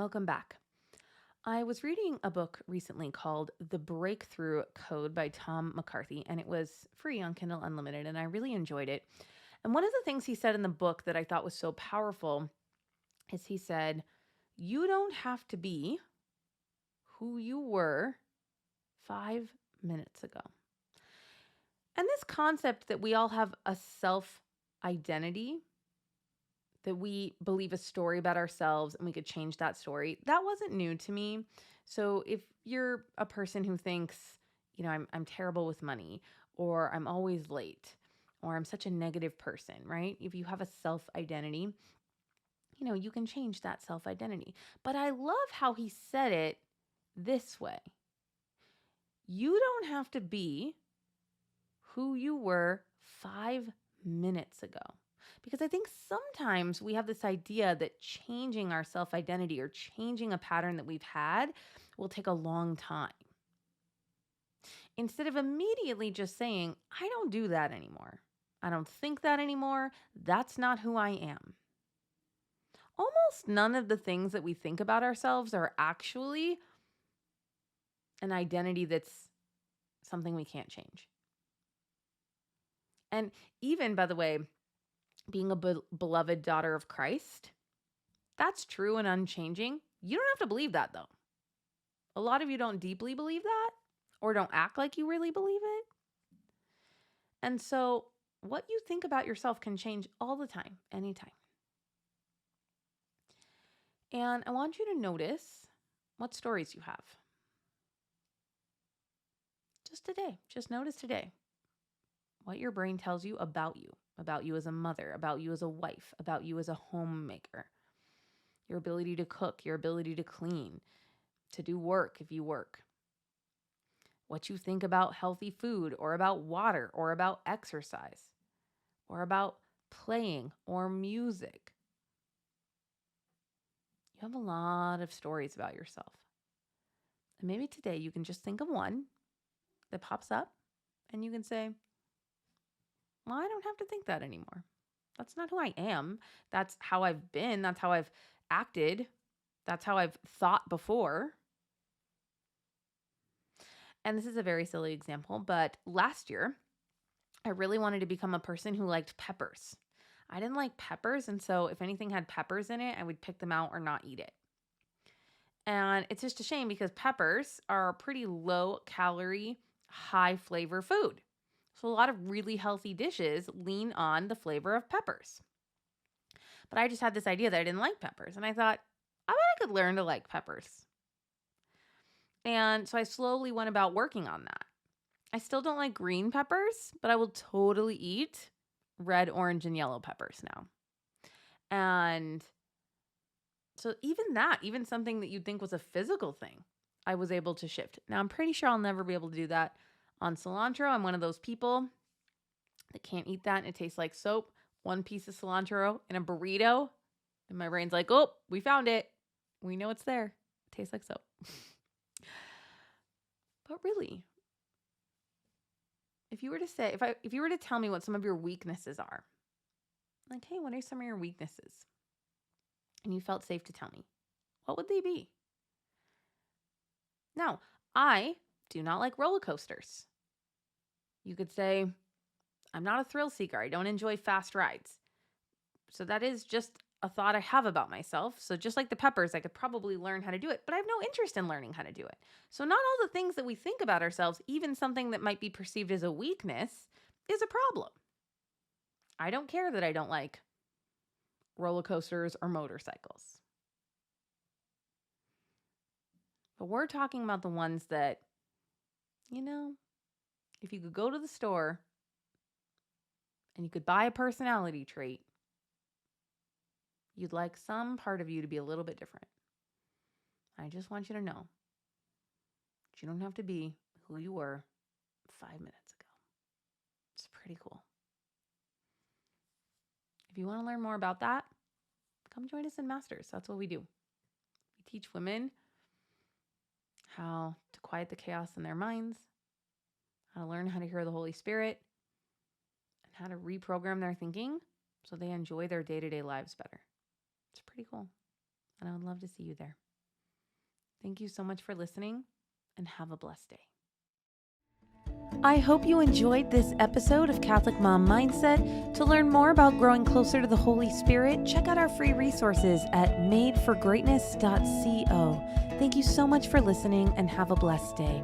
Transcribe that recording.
Welcome back. I was reading a book recently called The Breakthrough Code by Tom McCarthy, and it was free on Kindle Unlimited, and I really enjoyed it. And one of the things he said in the book that I thought was so powerful is he said, "You don't have to be who you were 5 minutes ago." And this concept that we all have a self identity, that we believe a story about ourselves and we could change that story, that wasn't new to me. So if you're a person who thinks, I'm terrible with money, or I'm always late, or I'm such a negative person, right? If you have a self identity, you can change that self identity. But I love how he said it this way: you don't have to be who you were 5 minutes ago. Because I think sometimes we have this idea that changing our self identity or changing a pattern that we've had will take a long time. Instead of immediately just saying, I don't do that anymore. I don't think that anymore. That's not who I am. Almost none of the things that we think about ourselves are actually an identity that's something we can't change. And even, by the way, being a beloved daughter of Christ, that's true and unchanging. You don't have to believe that, though. A lot of you don't deeply believe that or don't act like you really believe it. And so what you think about yourself can change all the time, anytime. And I want you to notice what stories you have. Just today, just notice today what your brain tells you about you as a mother, about you as a wife, about you as a homemaker, your ability to cook, your ability to clean, to do work if you work. What you think about healthy food or about water or about exercise or about playing or music. You have a lot of stories about yourself. And maybe today you can just think of one that pops up and you can say, well, I don't have to think that anymore. That's not who I am. That's how I've been. That's how I've acted. That's how I've thought before. And this is a very silly example, but last year, I really wanted to become a person who liked peppers. I didn't like peppers, and so if anything had peppers in it, I would pick them out or not eat it. And it's just a shame because peppers are a pretty low calorie, high flavor food. So a lot of really healthy dishes lean on the flavor of peppers. But I just had this idea that I didn't like peppers, and I thought, I bet I could learn to like peppers. And so I slowly went about working on that. I still don't like green peppers, but I will totally eat red, orange, and yellow peppers now. And so even something that you'd think was a physical thing, I was able to shift. Now, I'm pretty sure I'll never be able to do that on cilantro. I'm one of those people that can't eat that and it tastes like soap. One piece of cilantro in a burrito, and my brain's like, oh, we found it. We know it's there. It tastes like soap. But really, if you were to say, if you were to tell me what some of your weaknesses are, like, hey, what are some of your weaknesses? And you felt safe to tell me, what would they be? Now, I do not like roller coasters. You could say, I'm not a thrill seeker. I don't enjoy fast rides. So that is just a thought I have about myself. So just like the peppers, I could probably learn how to do it, but I have no interest in learning how to do it. So not all the things that we think about ourselves, even something that might be perceived as a weakness, is a problem. I don't care that I don't like roller coasters or motorcycles. But we're talking about the ones that, if you could go to the store and you could buy a personality trait, you'd like some part of you to be a little bit different. I just want you to know that you don't have to be who you were 5 minutes ago. It's pretty cool. If you want to learn more about that, come join us in Masters. That's what we do. We teach women how to quiet the chaos in their minds, how to learn how to hear the Holy Spirit, and how to reprogram their thinking so they enjoy their day-to-day lives better. It's pretty cool. And I would love to see you there. Thank you so much for listening, and have a blessed day. I hope you enjoyed this episode of Catholic Mom Mindset. To learn more about growing closer to the Holy Spirit, check out our free resources at madeforgreatness.co. Thank you so much for listening, and have a blessed day.